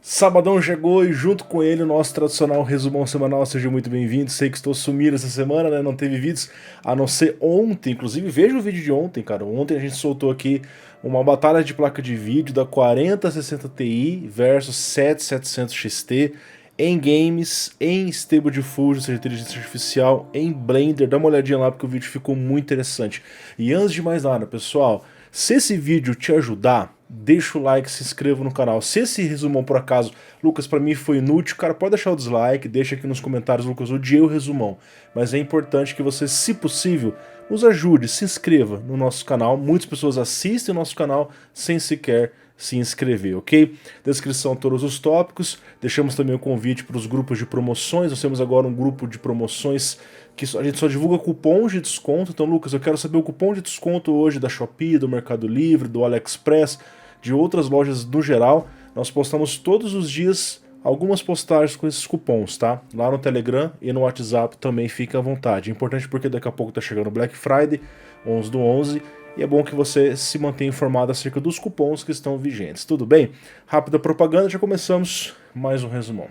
Sabadão chegou e junto com ele o nosso tradicional resumão semanal. Seja muito bem-vindo. Sei que estou sumido essa semana, né? Não teve vídeos, a não ser ontem. Inclusive, veja o vídeo de ontem, cara. Ontem a gente soltou aqui uma batalha de placa de vídeo da 4060 Ti versus 7700 XT em games, em Stable Diffusion, ou seja, inteligência artificial, em Blender. Dá uma olhadinha lá porque o vídeo ficou muito interessante. E antes de mais nada, pessoal, se esse vídeo te ajudar, deixa o like, se inscreva no canal. Se esse resumão por acaso, Lucas, pra mim foi inútil, cara, pode deixar o dislike, deixa aqui nos comentários, Lucas, odiei o resumão. Mas é importante que você, se possível, nos ajude, se inscreva no nosso canal. Muitas pessoas assistem o nosso canal sem sequer se inscrever, ok? Descrição todos os tópicos, deixamos também o convite para os grupos de promoções. Nós temos agora um grupo de promoções que a gente só divulga cupons de desconto. Então, Lucas, eu quero saber o cupom de desconto hoje da Shopee, do Mercado Livre, do AliExpress, de outras lojas no geral. Nós postamos todos os dias algumas postagens com esses cupons, tá? Lá no Telegram e no WhatsApp também fica à vontade. É importante porque daqui a pouco tá chegando o Black Friday, 11/11, e é bom que você se mantenha informado acerca dos cupons que estão vigentes. Tudo bem? Rápida propaganda, já começamos mais um resumão.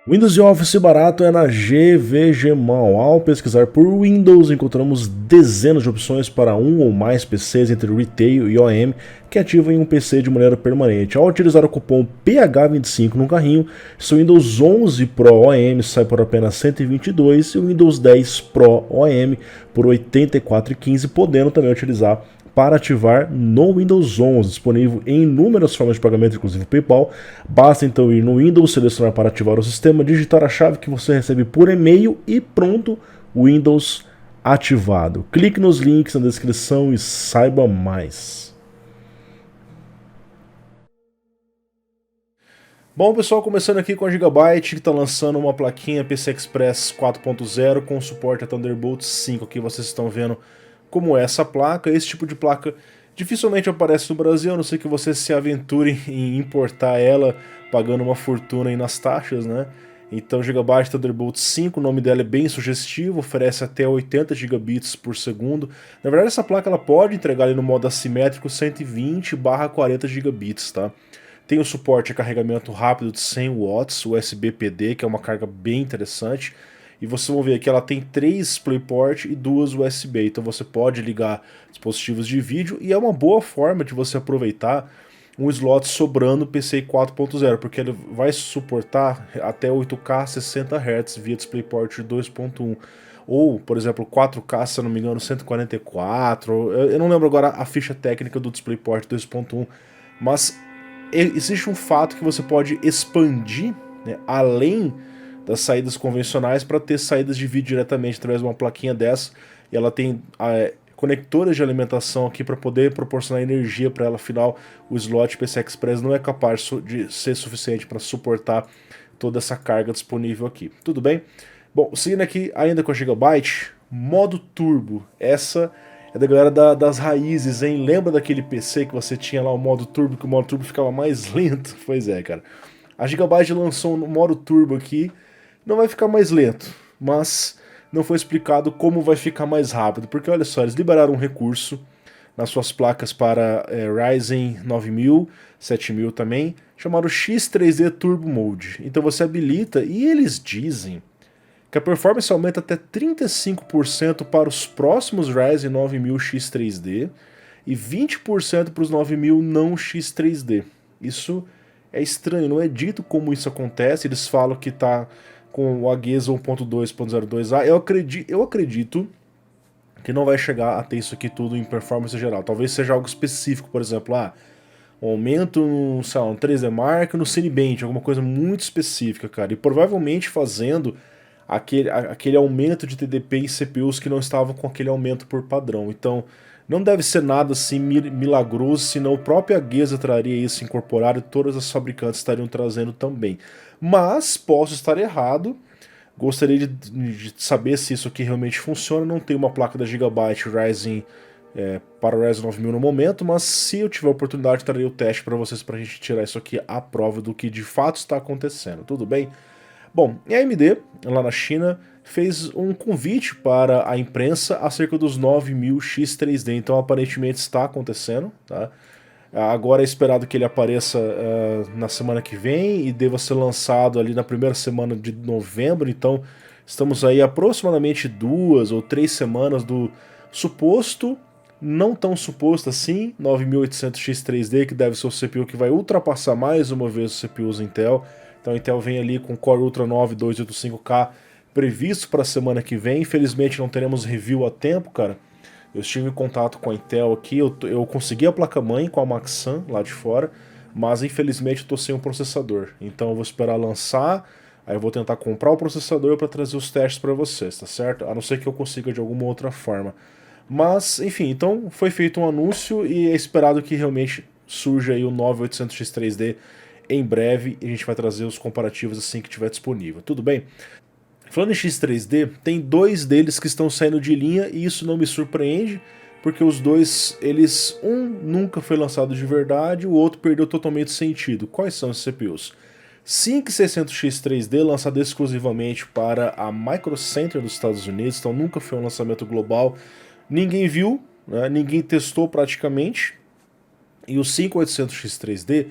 Windows e Office barato é na GVGMall. Ao pesquisar por Windows, encontramos dezenas de opções para um ou mais PCs entre Retail e OEM que ativam em um PC de maneira permanente. Ao utilizar o cupom PH25 no carrinho, seu Windows 11 Pro OEM sai por apenas R$ 122 e o Windows 10 Pro OEM por R$ 84,15, podendo também utilizar para ativar no Windows 11, disponível em inúmeras formas de pagamento, inclusive PayPal. Basta então ir no Windows, selecionar para ativar o sistema, digitar a chave que você recebe por e-mail e pronto, Windows ativado. Clique nos links na descrição e saiba mais. Bom, pessoal, começando aqui com a Gigabyte, que está lançando uma plaquinha PCI Express 4.0 com suporte a Thunderbolt 5. Aqui vocês estão vendo como é essa placa. Esse tipo de placa dificilmente aparece no Brasil, a não ser que você se aventure em importar ela pagando uma fortuna aí nas taxas, né? Então, Gigabyte Thunderbolt 5, o nome dela é bem sugestivo, oferece até 80 gigabits por segundo. Na verdade, essa placa ela pode entregar ali no modo assimétrico 120/40 gigabits, tá? Tem o suporte a carregamento rápido de 100 watts, USB PD, que é uma carga bem interessante. E vocês vão ver que ela tem 3 DisplayPort e 2 USB, então você pode ligar dispositivos de vídeo e é uma boa forma de você aproveitar um slot sobrando PCI 4.0, porque ele vai suportar até 8K 60 Hz via DisplayPort 2.1. Ou, por exemplo, 4K, se eu não me engano, 144. Eu não lembro agora a ficha técnica do DisplayPort 2.1, mas existe um fato que você pode expandir, né, além das saídas convencionais para ter saídas de vídeo diretamente através de uma plaquinha dessa, e ela tem conectores de alimentação aqui para poder proporcionar energia para ela. Afinal, o slot PCI Express não é capaz de ser suficiente para suportar toda essa carga disponível aqui. Tudo bem? Bom, seguindo aqui ainda com a Gigabyte, modo turbo. Essa é da galera das raízes, hein? Lembra daquele PC que você tinha lá o modo turbo, que o modo turbo ficava mais lento? Pois é, cara. A Gigabyte lançou um modo turbo aqui. Não vai ficar mais lento, mas não foi explicado como vai ficar mais rápido, porque olha só, eles liberaram um recurso nas suas placas para Ryzen 9000, 7000 também, chamado X3D Turbo Mode. Então você habilita e eles dizem que a performance aumenta até 35% para os próximos Ryzen 9000 X3D e 20% para os 9000 não X3D. Isso é estranho, não é dito como isso acontece, eles falam que está com o AGESA 1.2.02a, eu acredito que não vai chegar a ter isso aqui tudo em performance geral. Talvez seja algo específico, por exemplo, um aumento no, sei lá, no 3D Mark, no Cinebench, alguma coisa muito específica, cara. E provavelmente fazendo aquele aumento de TDP em CPUs que não estavam com aquele aumento por padrão. Então, não deve ser nada assim milagroso, senão o próprio AGESA traria isso incorporado e todas as fabricantes estariam trazendo também. Mas posso estar errado, gostaria de saber se isso aqui realmente funciona. Não tem uma placa da Gigabyte Ryzen para o Ryzen 9000 no momento, mas se eu tiver oportunidade, trarei o teste para vocês, para a gente tirar isso aqui à prova do que de fato está acontecendo, tudo bem? Bom, a AMD, lá na China, fez um convite para a imprensa acerca dos 9000 X3D, então aparentemente está acontecendo, tá? Agora é esperado que ele apareça na semana que vem e deva ser lançado ali na primeira semana de novembro, então estamos aí aproximadamente 2 ou 3 semanas do suposto, não tão suposto assim, 9800X3D, que deve ser o CPU que vai ultrapassar mais uma vez os CPUs Intel. Então a Intel vem ali com Core Ultra 9 285K previsto para a semana que vem. Infelizmente não teremos review a tempo, cara. Eu estive em contato com a Intel aqui, eu consegui a placa-mãe com a Maxam lá de fora, mas infelizmente eu tô sem um processador. Então eu vou esperar lançar, aí eu vou tentar comprar o processador para trazer os testes para vocês, tá certo? A não ser que eu consiga de alguma outra forma. Mas, enfim, então foi feito um anúncio e é esperado que realmente surja aí o 9800X3D em breve e a gente vai trazer os comparativos assim que tiver disponível. Tudo bem? Falando em X3D, tem 2 deles que estão saindo de linha e isso não me surpreende, porque os dois, um nunca foi lançado de verdade, o outro perdeu totalmente o sentido. Quais são os CPUs? 5600X3D, lançado exclusivamente para a Micro Center dos Estados Unidos, então nunca foi um lançamento global, ninguém viu, né, ninguém testou praticamente, e o 5800X3D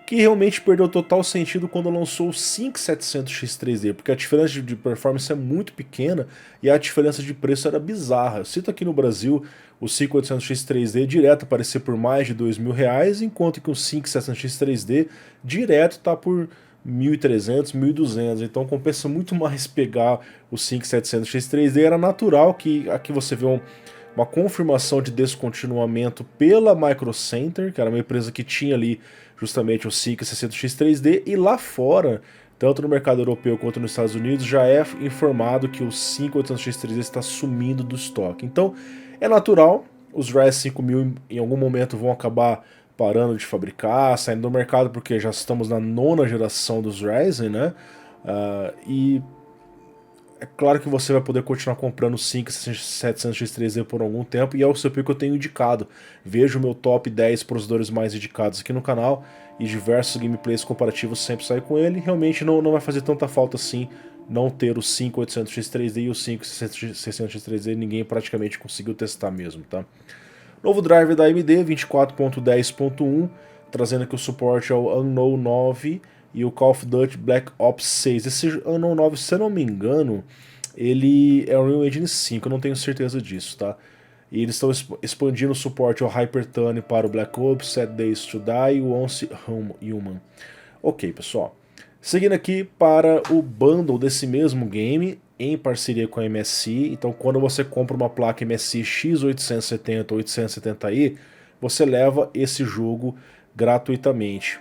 que realmente perdeu total sentido quando lançou o 5700X3D, porque a diferença de performance é muito pequena e a diferença de preço era bizarra. Eu cito aqui no Brasil o 5800X3D direto aparecer por mais de R$ 2.000, enquanto que o 5700X3D direto tá por 1.300, 1.200, então compensa muito mais pegar o 5700X3D. Era natural que aqui você vê uma confirmação de descontinuamento pela Micro Center, que era uma empresa que tinha ali justamente o 5600X3D, e lá fora, tanto no mercado europeu quanto nos Estados Unidos, já é informado que o 5800X3D está sumindo do estoque. Então é natural, os Ryzen 5000 em algum momento vão acabar parando de fabricar, saindo do mercado, porque já estamos na 9ª geração dos Ryzen, né? E é claro que você vai poder continuar comprando o 5700X3D por algum tempo, e é o CPU que eu tenho indicado. Veja o meu top 10 processadores mais indicados aqui no canal, e diversos gameplays comparativos sempre saem com ele. Realmente não vai fazer tanta falta assim não ter o 5800X3D e o 5600X3D, ninguém praticamente conseguiu testar mesmo, tá? Novo driver da AMD, 24.10.1, trazendo aqui o suporte ao Unknown 9 e o Call of Duty Black Ops 6. Esse Unknown 9, se eu não me engano, ele é o Unreal Engine 5, eu não tenho certeza disso, tá? E eles estão expandindo o suporte ao Hypertune para o Black Ops, 7 Days to Die e o Once Human. Ok, pessoal. Seguindo aqui para o bundle desse mesmo game, em parceria com a MSI. Então, quando você compra uma placa MSI X870 ou 870i, você leva esse jogo gratuitamente.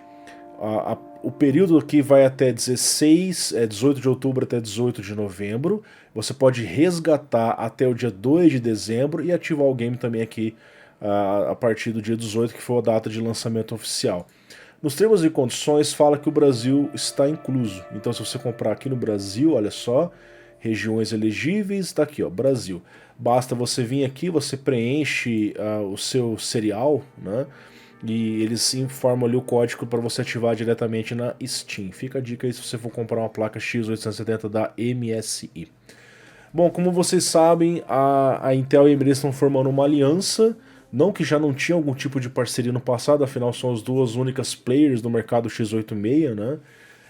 O período aqui vai até 18 de outubro até 18 de novembro. Você pode resgatar até o dia 2 de dezembro e ativar o game também aqui a partir do dia 18, que foi a data de lançamento oficial. Nos termos e condições fala que o Brasil está incluso. Então se você comprar aqui no Brasil, olha só, regiões elegíveis, está aqui, ó, Brasil. Basta você vir aqui, você preenche o seu serial, né? E eles informam ali o código para você ativar diretamente na Steam. Fica a dica aí se você for comprar uma placa X870 da MSI. Bom, como vocês sabem, a Intel e a AMD estão formando uma aliança, não que já não tinha algum tipo de parceria no passado, afinal são as duas únicas players do mercado x86, né?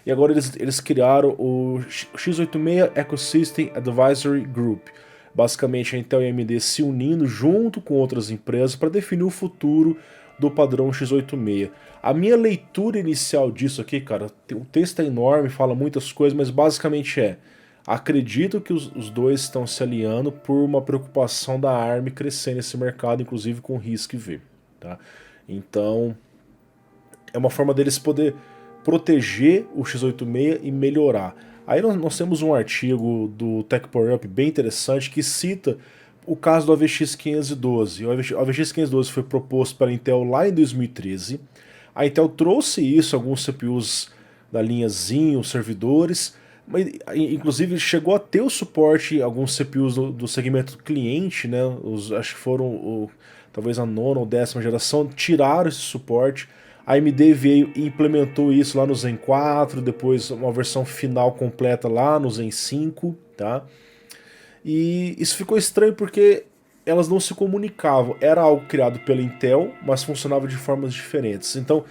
E agora eles criaram o x86 Ecosystem Advisory Group. Basicamente a Intel e a AMD se unindo junto com outras empresas para definir o futuro do padrão x86. A minha leitura inicial disso aqui, cara, o texto é enorme, fala muitas coisas, mas basicamente acredito que os dois estão se alinhando por uma preocupação da ARM crescer nesse mercado, inclusive com RISC-V, tá? Então, é uma forma deles poder proteger o x86 e melhorar. Aí nós temos um artigo do Tech Power Up bem interessante que cita o caso do AVX 512. O AVX 512 foi proposto para a Intel lá em 2013. A Intel trouxe isso, alguns CPUs da linha Zen, os servidores, mas, inclusive chegou a ter o suporte alguns CPUs do segmento cliente, né? Acho que foram talvez a 9ª ou 10ª geração, tiraram esse suporte. A AMD veio e implementou isso lá no Zen 4, depois uma versão final completa lá no Zen 5, tá? E isso ficou estranho porque elas não se comunicavam. Era algo criado pela Intel, mas funcionava de formas diferentes. Então,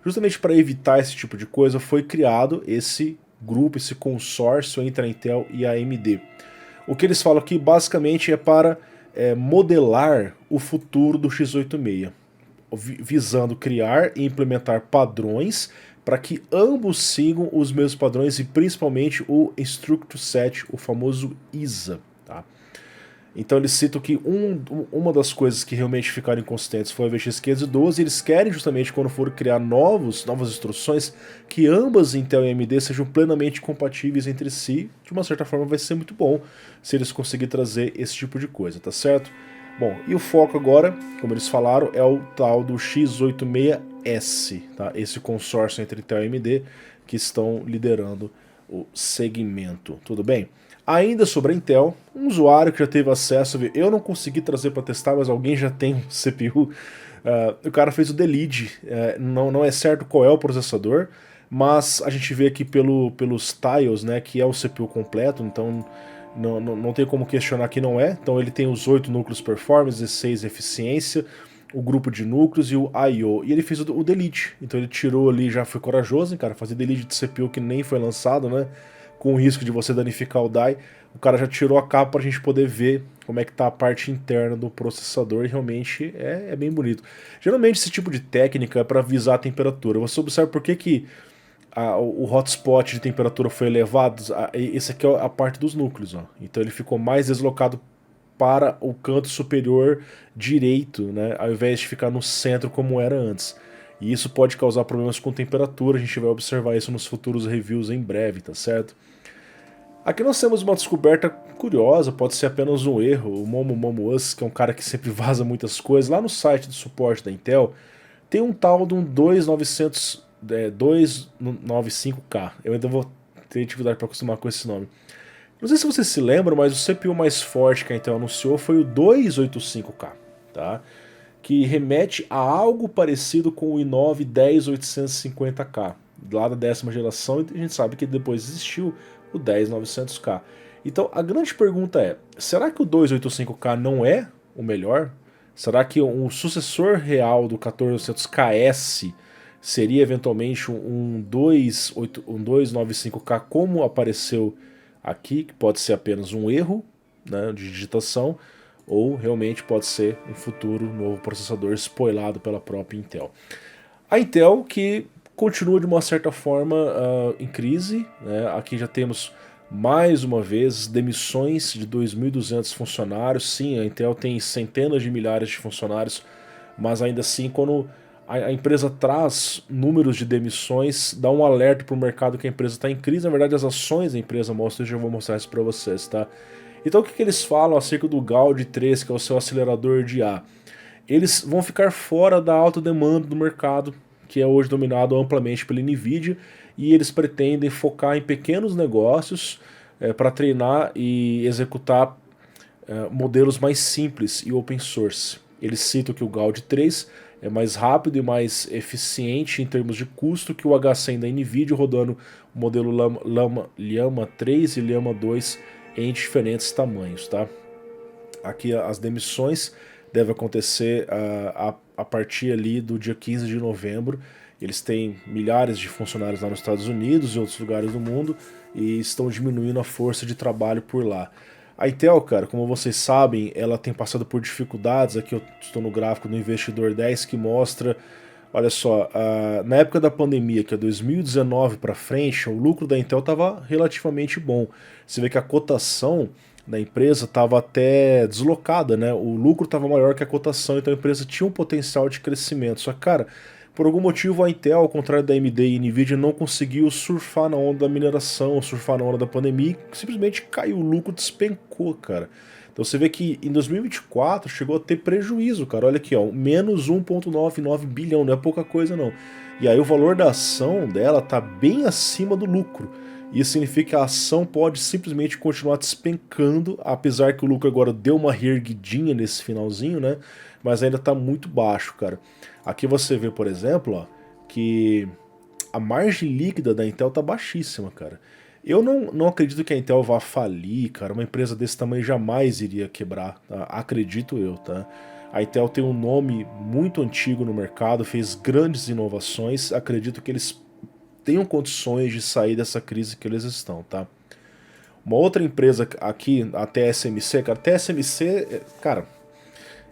justamente para evitar esse tipo de coisa, foi criado esse grupo, esse consórcio entre a Intel e a AMD. O que eles falam aqui basicamente é para modelar o futuro do x86, visando criar e implementar padrões para que ambos sigam os mesmos padrões e principalmente o Instructor Set, o famoso ISA. Tá? Então eles citam que uma das coisas que realmente ficaram inconsistentes foi a VX512, e eles querem justamente quando for criar novas instruções que ambas Intel e AMD sejam plenamente compatíveis entre si. De uma certa forma vai ser muito bom se eles conseguirem trazer esse tipo de coisa, tá certo? Bom, e o foco agora, como eles falaram, é o tal do x86S, tá? Esse consórcio entre Intel e AMD que estão liderando o segmento, tudo bem? Ainda sobre a Intel, um usuário que já teve acesso, eu não consegui trazer para testar, mas alguém já tem um CPU, o cara fez o delete, não é certo qual é o processador, mas a gente vê aqui pelos tiles, né, que é o CPU completo, então não tem como questionar que não é. Então ele tem os 8 núcleos performance, 16 eficiência, o grupo de núcleos e o I/O. E ele fez o delete. Então ele tirou ali, já foi corajoso, hein, cara, fazer delete de CPU que nem foi lançado, né? Com o risco de você danificar o die. O cara já tirou a capa pra gente poder ver como é que tá a parte interna do processador e realmente é bem bonito. Geralmente esse tipo de técnica é para avisar a temperatura. Você observa por que o hotspot de temperatura foi elevado. Esse aqui é a parte dos núcleos, ó. Então ele ficou mais deslocado para o canto superior direito, né, ao invés de ficar no centro como era antes. E isso pode causar problemas com temperatura, a gente vai observar isso nos futuros reviews em breve, tá certo? Aqui nós temos uma descoberta curiosa, pode ser apenas um erro. O Momo Us, que é um cara que sempre vaza muitas coisas, lá no site de suporte da Intel, tem um tal de um 295K. Eu ainda vou ter dificuldade para acostumar com esse nome. Não sei se você se lembra, mas o CPU mais forte que a Intel anunciou foi o 285K, tá? Que remete a algo parecido com o i9 10850K, lá da 10ª geração, e a gente sabe que depois existiu o 10900K. Então a grande pergunta é, será que o 285K não é o melhor? Será que um sucessor real do 14900KS seria eventualmente um 295K como apareceu aqui, que pode ser apenas um erro, né, de digitação, ou realmente pode ser um futuro novo processador spoilado pela própria Intel. A Intel que continua de uma certa forma em crise, né? Aqui já temos mais uma vez demissões de 2.200 funcionários. Sim, a Intel tem centenas de milhares de funcionários, mas ainda assim quando a empresa traz números de demissões, dá um alerta para o mercado que a empresa está em crise. Na verdade, as ações da empresa mostram, eu já vou mostrar isso para vocês, tá? Então o que eles falam acerca do Gaudi 3, que é o seu acelerador de IA? Eles vão ficar fora da alta demanda do mercado, que é hoje dominado amplamente pela Nvidia, e eles pretendem focar em pequenos negócios para treinar e executar modelos mais simples e open source. Eles citam que o Gaudi 3 é mais rápido e mais eficiente em termos de custo que o H100 da Nvidia, rodando o modelo Llama 3 e Llama 2 em diferentes tamanhos, tá? Aqui as demissões devem acontecer a partir ali do dia 15 de novembro. Eles têm milhares de funcionários lá nos Estados Unidos e outros lugares do mundo e estão diminuindo a força de trabalho por lá. A Intel, cara, como vocês sabem, ela tem passado por dificuldades. Aqui eu estou no gráfico do Investidor 10 que mostra, olha só, na época da pandemia, que é 2019 para frente, o lucro da Intel estava relativamente bom. Você vê que a cotação da empresa estava até deslocada, né? O lucro estava maior que a cotação, então a empresa tinha um potencial de crescimento. Só que, cara, por algum motivo a Intel, ao contrário da AMD e Nvidia, não conseguiu surfar na onda da mineração, surfar na onda da pandemia, simplesmente caiu, o lucro despencou, cara. Então você vê que em 2024 chegou a ter prejuízo, cara. Olha aqui, ó, menos 1,99 bilhão, não é pouca coisa não. E aí o valor da ação dela tá bem acima do lucro. Isso significa que a ação pode simplesmente continuar despencando, apesar que o lucro agora deu uma reerguidinha nesse finalzinho, né? Mas ainda está muito baixo, cara. Aqui você vê, por exemplo, ó, que a margem líquida da Intel tá baixíssima, cara. Eu não acredito que a Intel vá falir, cara. Uma empresa desse tamanho jamais iria quebrar, tá? Acredito eu, tá? A Intel tem um nome muito antigo no mercado, fez grandes inovações. Acredito que eles tenham condições de sair dessa crise que eles estão, tá? Uma outra empresa aqui, a TSMC, cara, TSMC, cara,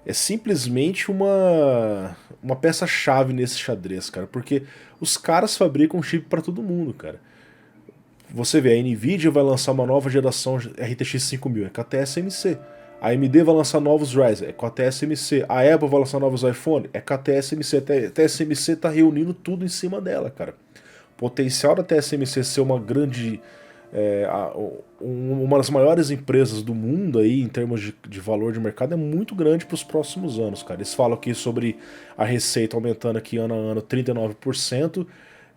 é simplesmente uma peça-chave nesse xadrez, cara, porque os caras fabricam chip para todo mundo, cara. Você vê, a Nvidia vai lançar uma nova geração RTX 5000, é com a TSMC. A AMD vai lançar novos Ryzen, é com a TSMC. A Apple vai lançar novos iPhone, é com a TSMC. A TSMC tá reunindo tudo em cima dela, cara. O potencial da TSMC ser uma grande uma das maiores empresas do mundo aí em termos de valor de mercado é muito grande para os próximos anos, cara. Eles falam aqui sobre a receita aumentando aqui ano a ano 39%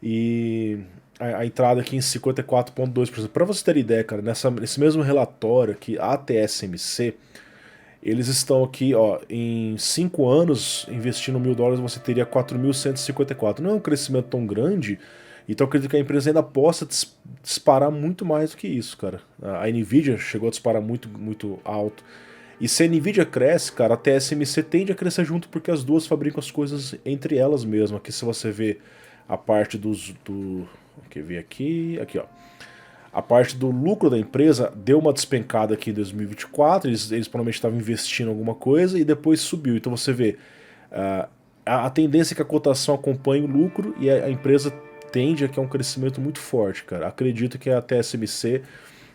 e a entrada aqui em 54,2%. Para você ter ideia, cara, nesse mesmo relatório aqui, a TSMC, eles estão aqui, ó, em 5 anos, investindo US$ 1.000, você teria 4.154. Não é um crescimento tão grande, então eu acredito que a empresa ainda possa disparar muito mais do que isso, cara. A Nvidia chegou a disparar muito, muito alto. E se a Nvidia cresce, cara, a TSMC tende a crescer junto, porque as duas fabricam as coisas entre elas mesmas. Aqui se você vê a parte Quer ver aqui? Aqui, ó. A parte do lucro da empresa deu uma despencada aqui em 2024, eles provavelmente estavam investindo em alguma coisa e depois subiu. Então você vê, a tendência é que a cotação acompanhe o lucro e a empresa tende a que é um crescimento muito forte, cara. Acredito que a TSMC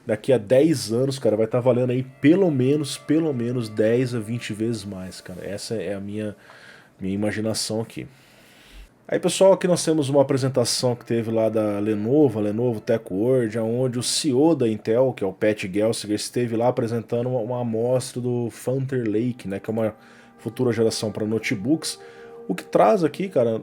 daqui a 10 anos, cara, vai estar valendo aí pelo menos 10 a 20 vezes mais, cara. Essa é a minha imaginação aqui. Aí, pessoal, aqui nós temos uma apresentação que teve lá da Lenovo, a Lenovo Tech World, onde o CEO da Intel, que é o Pat Gelsinger, esteve lá apresentando uma amostra do Panther Lake, né, que é uma futura geração para notebooks. O que traz aqui, cara,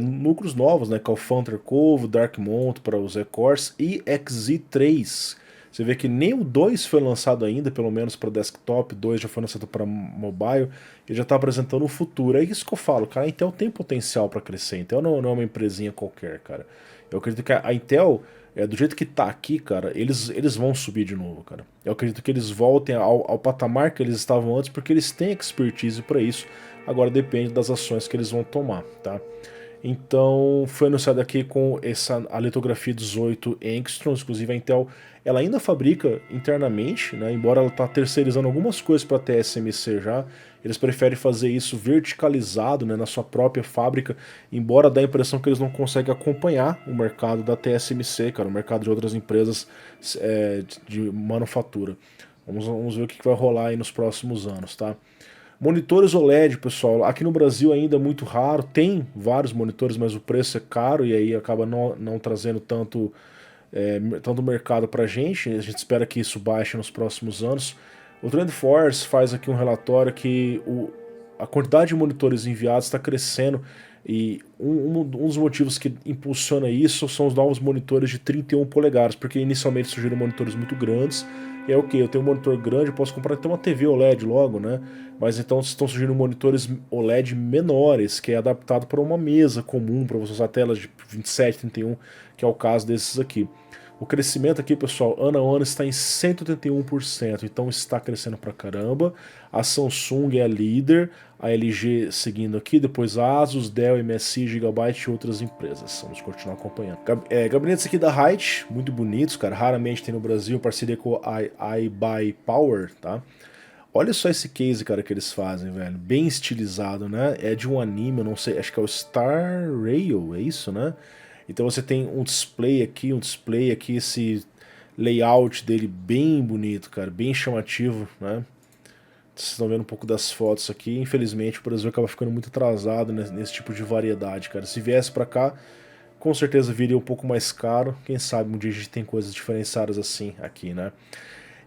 núcleos novos, né, que é o Panther Cove, Dark Mount para os E-cores e XZ3. Você vê que nem o 2 foi lançado ainda, pelo menos para desktop, o 2 já foi lançado para mobile, e já está apresentando o futuro. É isso que eu falo, cara, a Intel tem potencial para crescer, a Intel não é uma empresinha qualquer, cara. Eu acredito que a Intel, do jeito que tá aqui, cara, eles vão subir de novo, cara. Eu acredito que eles voltem ao patamar que eles estavam antes, porque eles têm expertise para isso. Agora depende das ações que eles vão tomar, tá? Então foi anunciado aqui com a litografia 18 angstroms, inclusive a Intel ela ainda fabrica internamente, né, embora ela está terceirizando algumas coisas para a TSMC já, eles preferem fazer isso verticalizado, né, na sua própria fábrica, embora dá a impressão que eles não conseguem acompanhar o mercado da TSMC, cara, o mercado de outras empresas de manufatura. Vamos ver o que vai rolar aí nos próximos anos, tá? Monitores OLED, pessoal, aqui no Brasil ainda é muito raro, tem vários monitores, mas o preço é caro e aí acaba não trazendo tanto mercado pra gente. A gente espera que isso baixe nos próximos anos. O TrendForce faz aqui um relatório que a quantidade de monitores enviados está crescendo e um dos motivos que impulsiona isso são os novos monitores de 31 polegadas, porque inicialmente surgiram monitores muito grandes. E é o que? Eu tenho um monitor grande, eu posso comprar então uma TV OLED logo, né? Mas então estão surgindo monitores OLED menores, que é adaptado para uma mesa comum, para você usar telas de 27, 31, que é o caso desses aqui. O crescimento aqui, pessoal, ano a ano está em 181%, então está crescendo pra caramba. A Samsung é a líder, a LG seguindo aqui, depois a Asus, Dell, MSI, Gigabyte e outras empresas. Vamos continuar acompanhando. Gabinetes aqui da Height, muito bonitos, cara, raramente tem no Brasil, parceria com a iBuyPower, tá? Olha só esse case, cara, que eles fazem, velho. Bem estilizado, né? É de um anime, eu não sei, acho que é o Star Rail, é isso, né? Então você tem um display aqui, esse layout dele bem bonito, cara, bem chamativo, né? Vocês estão vendo um pouco das fotos aqui. Infelizmente o Brasil acaba ficando muito atrasado nesse tipo de variedade, cara. Se viesse pra cá, com certeza viria um pouco mais caro. Quem sabe um dia a gente tem coisas diferenciadas assim aqui, né?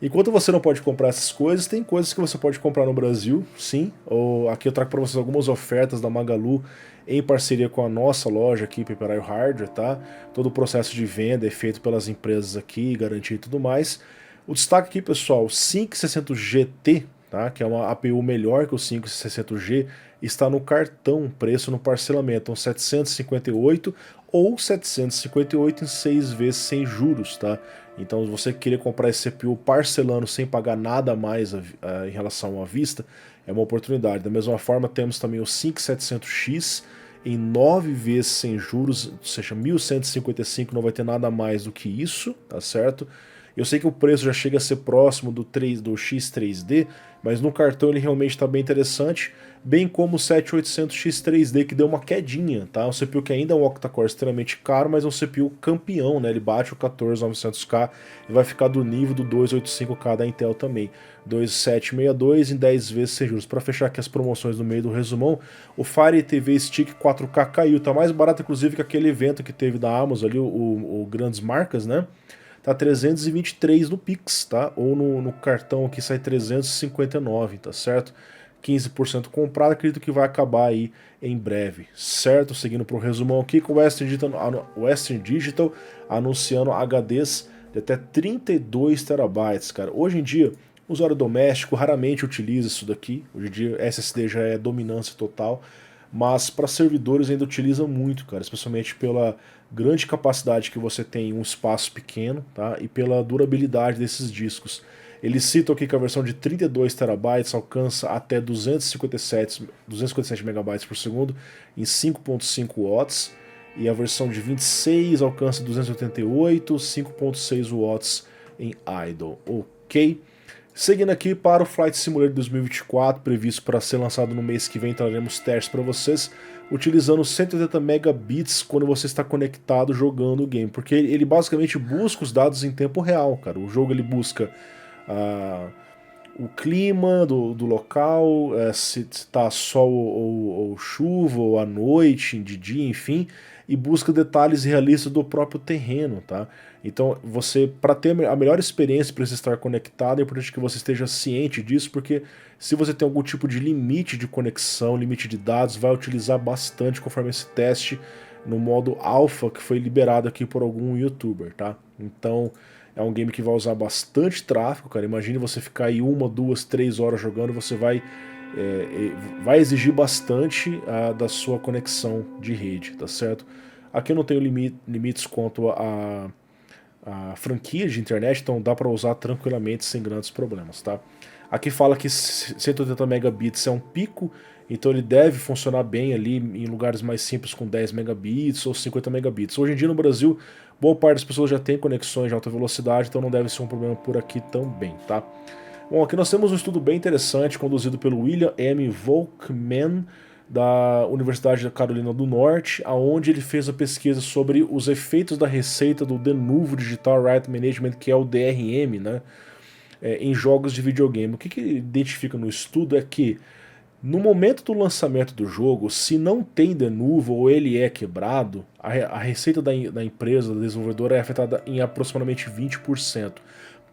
Enquanto você não pode comprar essas coisas, tem coisas que você pode comprar no Brasil, sim. Ou aqui eu trago para vocês algumas ofertas da Magalu em parceria com a nossa loja aqui, Peperaio Hardware, tá? Todo o processo de venda é feito pelas empresas aqui, garantia e tudo mais. O destaque aqui, pessoal, 5600 GT, tá? Que é uma APU melhor que o 560G, está no cartão, preço no parcelamento, então 758 ou 758 em 6 vezes sem juros, tá? Então, se você querer comprar esse CPU parcelando sem pagar nada a mais em relação à vista, é uma oportunidade. Da mesma forma, temos também o 5700X em 9 vezes sem juros, ou seja, 1.155, não vai ter nada mais do que isso, tá certo? Eu sei que o preço já chega a ser próximo do X3D, mas no cartão ele realmente está bem interessante, bem como o 7800X3D que deu uma quedinha, tá? Um CPU que ainda é um octa-core extremamente caro, mas é um CPU campeão, né? Ele bate o 14900K e vai ficar do nível do 285K da Intel também. 2762 em 10 vezes sem juros. Para fechar aqui as promoções no meio do resumão, o Fire TV Stick 4K caiu, tá mais barato inclusive que aquele evento que teve da Amazon ali, o Grandes Marcas, né? Tá 323 no Pix, tá? Ou no cartão aqui sai 359, tá certo? 15% comprado, acredito que vai acabar aí em breve, certo? Seguindo para o resumão aqui, com o Western Digital anunciando HDs de até 32 terabytes, cara. Hoje em dia, o usuário doméstico raramente utiliza isso daqui. Hoje em dia, SSD já é dominância total, mas para servidores ainda utiliza muito, cara, especialmente pela grande capacidade que você tem em um espaço pequeno, tá? E pela durabilidade desses discos. Eles citam aqui que a versão de 32 terabytes alcança até 257 megabytes por segundo em 5.5 watts, e a versão de 26 alcança 288, 5.6 watts em idle, ok? Seguindo aqui para o Flight Simulator 2024, previsto para ser lançado no mês que vem, traremos testes para vocês, utilizando 180 megabits quando você está conectado jogando o game, porque ele basicamente busca os dados em tempo real, cara. O jogo ele busca o clima do local, se está sol ou chuva, ou à noite, de dia, enfim, e busca detalhes realistas do próprio terreno, tá? Então, para ter a melhor experiência para você estar conectado, é importante que você esteja ciente disso, porque se você tem algum tipo de limite de conexão, limite de dados, vai utilizar bastante conforme esse teste no modo alpha que foi liberado aqui por algum youtuber, tá? Então, é um game que vai usar bastante tráfego, cara. Imagine você ficar aí 1, 2, 3 horas jogando, você vai exigir bastante da sua conexão de rede, tá certo? Aqui eu não tenho limites quanto a franquia de internet, então dá para usar tranquilamente sem grandes problemas, tá? Aqui fala que 180 megabits é um pico, então ele deve funcionar bem ali em lugares mais simples com 10 megabits ou 50 megabits. Hoje em dia no Brasil, boa parte das pessoas já tem conexões de alta velocidade, então não deve ser um problema por aqui também, tá? Bom, aqui nós temos um estudo bem interessante conduzido pelo William M. Volkmann, da Universidade da Carolina do Norte, aonde ele fez a pesquisa sobre os efeitos da receita do Denuvo Digital Right Management, que é o DRM, né, em jogos de videogame. O que ele identifica no estudo é que no momento do lançamento do jogo, se não tem Denuvo ou ele é quebrado, a receita da empresa, da desenvolvedora, é afetada em aproximadamente 20%.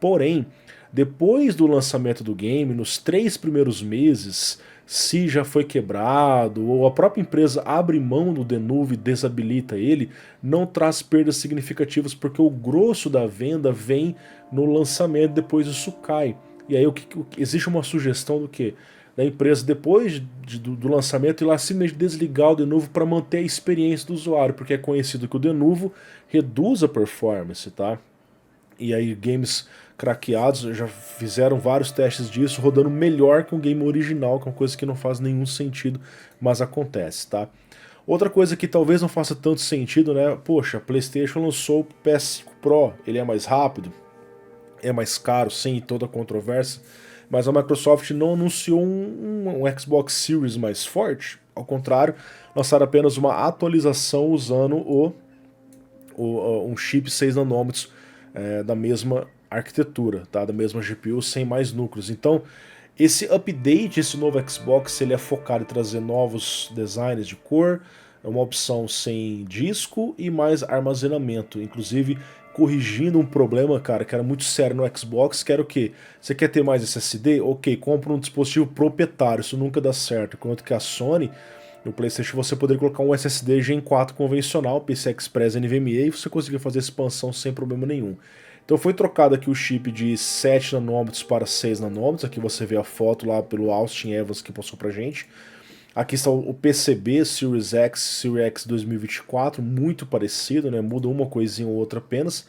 Porém, depois do lançamento do game, nos 3 primeiros meses, se já foi quebrado ou a própria empresa abre mão do Denuvo e desabilita ele, não traz perdas significativas porque o grosso da venda vem no lançamento, depois isso cai. E aí existe uma sugestão do que? Da empresa, depois do lançamento, ir lá simplesmente desligar o Denuvo para manter a experiência do usuário, porque é conhecido que o Denuvo reduz a performance, tá? E aí games craqueados já fizeram vários testes disso, rodando melhor que um game original, que é uma coisa que não faz nenhum sentido, mas acontece, tá? Outra coisa que talvez não faça tanto sentido, né? Poxa, a PlayStation lançou o PS5 Pro, ele é mais rápido, é mais caro, sem toda a controvérsia, mas a Microsoft não anunciou um Xbox Series mais forte, ao contrário, lançaram apenas uma atualização usando um chip 6 nanômetros da mesma arquitetura, tá? Da mesma GPU, sem mais núcleos. Então, esse update, esse novo Xbox, ele é focado em trazer novos designs de cor, é uma opção sem disco e mais armazenamento, inclusive corrigindo um problema, cara, que era muito sério no Xbox, que era o quê? Você quer ter mais SSD? Ok, compra um dispositivo proprietário, isso nunca dá certo, enquanto que a Sony, no PlayStation, você poderia colocar um SSD Gen 4 convencional, PCI Express NVMe, e você conseguia fazer expansão sem problema nenhum. Então foi trocado aqui o chip de 7 nanômetros para 6 nanômetros, aqui você vê a foto lá pelo Austin Evans que passou pra gente. Aqui está o PCB Series X 2024, muito parecido, né? Muda uma coisinha ou outra apenas.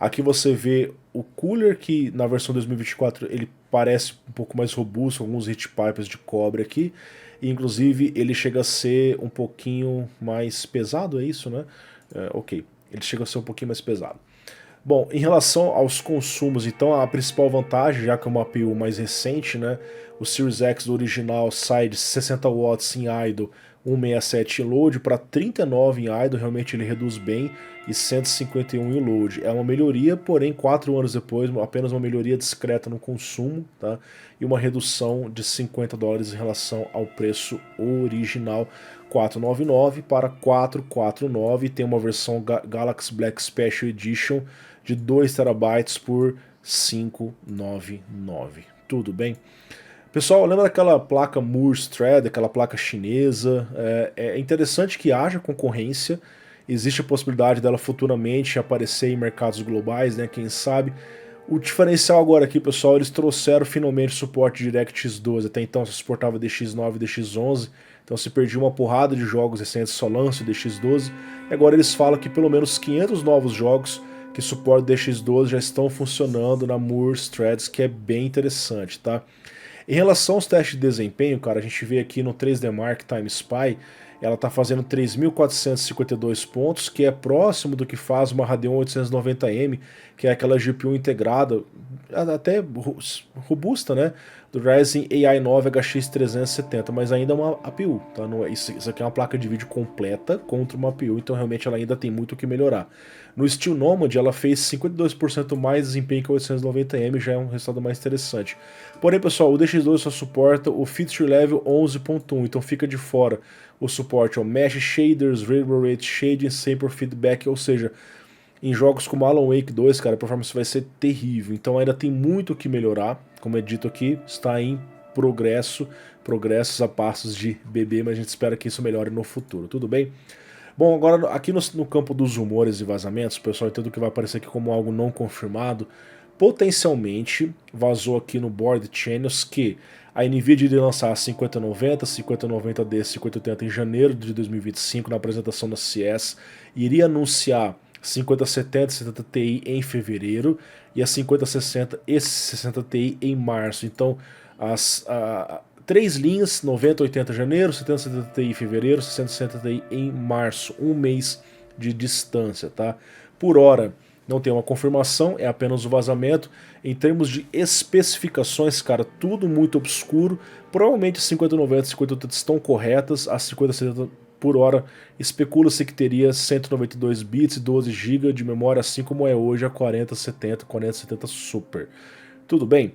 Aqui você vê o cooler que na versão 2024 ele parece um pouco mais robusto, alguns heat pipes de cobre aqui. E, inclusive ele chega a ser um pouquinho mais pesado, é isso, né? Ok, ele chega a ser um pouquinho mais pesado. Bom, em relação aos consumos, então a principal vantagem, já que é uma APU mais recente, né, o Series X do original sai de 60 watts em idle, 167 em load para 39 em idle, realmente ele reduz bem, e 151 em load. É uma melhoria, porém 4 anos depois, apenas uma melhoria discreta no consumo, tá? E uma redução de $50 em relação ao preço original, 499 para 449, tem uma versão Galaxy Black Special Edition de 2 TB por 599. Tudo bem? Pessoal, lembra daquela placa Moore's Thread, aquela placa chinesa? É interessante que haja concorrência, existe a possibilidade dela futuramente aparecer em mercados globais, né? Quem sabe? O diferencial agora aqui, pessoal, eles trouxeram finalmente suporte DirectX 12, até então só suportava DX9 e DX11, então se perdia uma porrada de jogos recentes, só lança o DX12, e agora eles falam que pelo menos 500 novos jogos que suportam DX12 já estão funcionando na Moore's Threads, que é bem interessante, tá? Em relação aos testes de desempenho, cara, a gente vê aqui no 3D Mark Time Spy, ela está fazendo 3.452 pontos, que é próximo do que faz uma Radeon 890M, que é aquela GPU integrada, até robusta, né? Do Ryzen AI 9 HX 370, mas ainda é uma APU, tá? Isso aqui é uma placa de vídeo completa contra uma APU, então realmente ela ainda tem muito o que melhorar. No Steel Nomad ela fez 52% mais desempenho que a 890M, já é um resultado mais interessante. Porém, pessoal, o DX12 só suporta o Feature Level 11.1, então fica de fora o suporte ao Mesh Shaders, Rainbow Rate Shading, Sample Feedback, ou seja, em jogos como Alan Wake 2, cara, a performance vai ser terrível. Então ainda tem muito o que melhorar, como é dito aqui, está em progressos a passos de bebê, mas a gente espera que isso melhore no futuro, tudo bem? Bom, agora aqui no campo dos rumores e vazamentos, pessoal, entendo que vai aparecer aqui como algo não confirmado, potencialmente vazou aqui no Board Channels que a Nvidia iria lançar a 5090, 5090D, 5080 em janeiro de 2025 na apresentação da CES, iria anunciar 5070 e 70 Ti em fevereiro e a 5060 e 60 Ti em março. Então, as três linhas, 90, 80 em janeiro, 70, 70 Ti em fevereiro, 60, 60 Ti em março, um mês de distância, tá? Por hora, não tem uma confirmação, é apenas o vazamento. Em termos de especificações, cara, tudo muito obscuro. Provavelmente 5090 e 5080 estão corretas, as 5070 por hora especula-se que teria 192 bits e 12 GB de memória, assim como é hoje a 4070 Super. Tudo bem?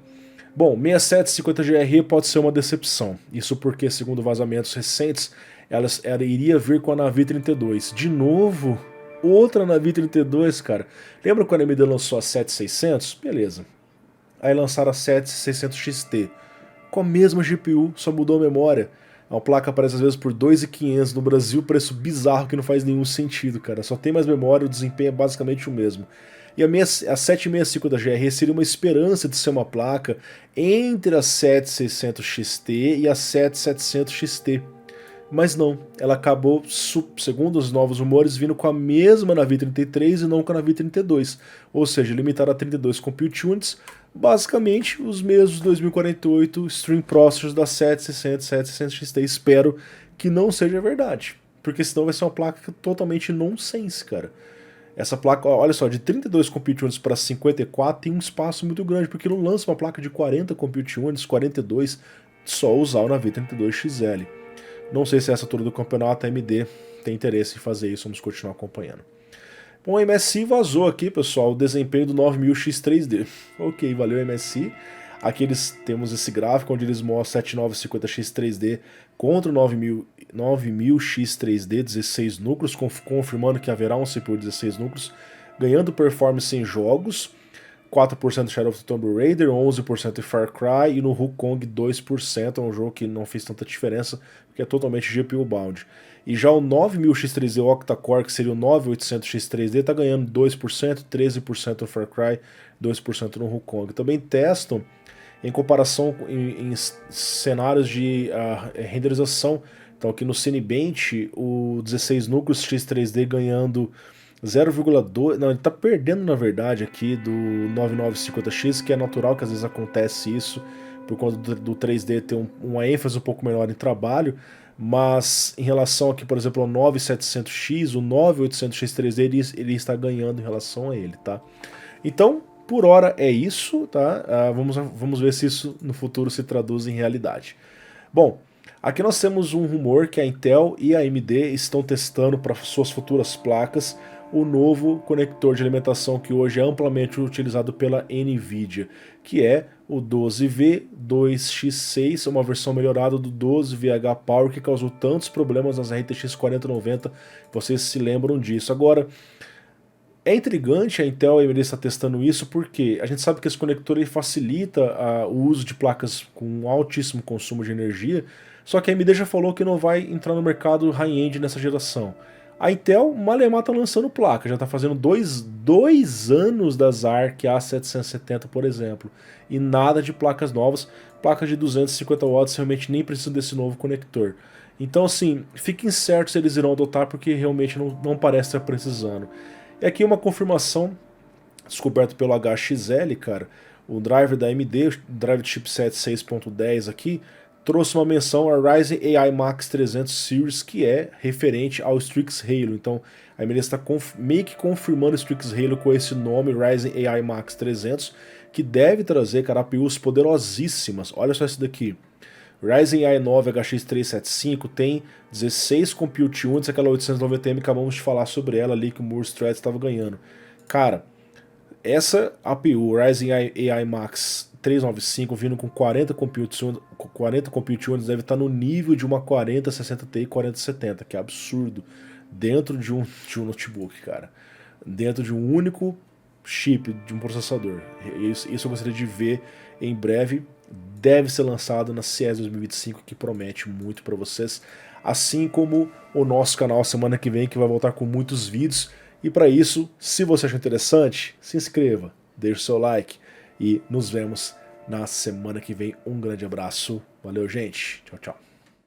Bom, 6750GRE pode ser uma decepção. Isso porque, segundo vazamentos recentes, ela iria vir com a Navi 32. De novo, outra Navi 32, cara. Lembra quando a AMD lançou a 7600? Beleza. Aí lançaram a 7600 XT. Com a mesma GPU, só mudou a memória. A placa aparece às vezes por 2.500 no Brasil, preço bizarro que não faz nenhum sentido, cara. Só tem mais memória, o desempenho é basicamente o mesmo. E a 765 da GRE seria uma esperança de ser uma placa entre a 7600 XT e a 7700 XT. Mas não, ela acabou, segundo os novos rumores, vindo com a mesma Navi 33 e não com a Navi 32. Ou seja, limitada a 32 Compute Units, basicamente os mesmos 2048 Stream Processors da 7600, 7600 XT. Espero que não seja verdade, porque senão vai ser uma placa totalmente nonsense, cara. Essa placa, olha só, de 32 Compute Units para 54 tem um espaço muito grande, porque não lança uma placa de 40 Compute Units, 42, só usar o Navi 32XL. Não sei se essa altura do campeonato a AMD tem interesse em fazer isso, vamos continuar acompanhando. Bom, o MSI vazou aqui, pessoal, o desempenho do 9000X3D. Ok, valeu MSI. Aqui temos esse gráfico onde eles mostram 7950X3D contra o 9000X3D, 16 núcleos, confirmando que haverá um CPU de 16 núcleos, ganhando performance em jogos, 4% Shadow of the Tomb Raider, 11% Far Cry e no Wukong 2%, é um jogo que não fez tanta diferença, porque é totalmente GPU bound. E já o 9000X3D Octa-Core, que seria o 9800X3D, está ganhando 2%, 13% no Far Cry, 2% no Wukong. Também testam em comparação em cenários de renderização. Então aqui no Cinebench, o 16 núcleos X3D ganhando 0,2... Não, ele está perdendo na verdade aqui do 9950X, que é natural que às vezes acontece isso, por conta do 3D ter uma ênfase um pouco menor em trabalho, mas em relação aqui, por exemplo, ao 9700X, o 9800X3D, ele está ganhando em relação a ele, tá? Então, por hora é isso, tá? Vamos ver se isso no futuro se traduz em realidade. Bom, aqui nós temos um rumor que a Intel e a AMD estão testando para suas futuras placas o novo conector de alimentação que hoje é amplamente utilizado pela Nvidia, que é o 12V2X6, uma versão melhorada do 12VH Power que causou tantos problemas nas RTX 4090, vocês se lembram disso. Agora, é intrigante a Intel e a AMD estar testando isso porque a gente sabe que esse conector ele facilita o uso de placas com altíssimo consumo de energia, só que a AMD já falou que não vai entrar no mercado high-end nessa geração. A Intel, malemar, está lançando placa, já está fazendo dois anos das ARC A770, por exemplo, e nada de placas novas. Placas de 250 watts realmente nem precisam desse novo conector. Então, assim, fica incerto se eles irão adotar porque realmente não parece estar precisando. E aqui uma confirmação descoberta pelo HXL, cara, o driver da AMD, o driver de chipset 6.10 aqui, trouxe uma menção a Ryzen AI Max 300 Series, que é referente ao Strix Halo. Então a AMD está meio que confirmando o Strix Halo com esse nome, Ryzen AI Max 300, que deve trazer, cara, APUs poderosíssimas. Olha só esse daqui. Ryzen AI 9 HX375 tem 16 Compute Units, aquela 890M que acabamos de falar sobre ela ali que o Moore Threads estava ganhando. Cara, essa APU Ryzen AI Max 395 vindo com 40 Compute Units deve estar no nível de uma 4060 Ti 4070, que é absurdo, dentro de um notebook, cara. Dentro de um único chip, de um processador. Isso eu gostaria de ver em breve. Deve ser lançado na CES 2025, que promete muito para vocês. Assim como o nosso canal semana que vem, que vai voltar com muitos vídeos. E para isso, se você achou interessante, se inscreva, deixe o seu like e nos vemos na semana que vem. Um grande abraço, valeu gente, tchau, tchau.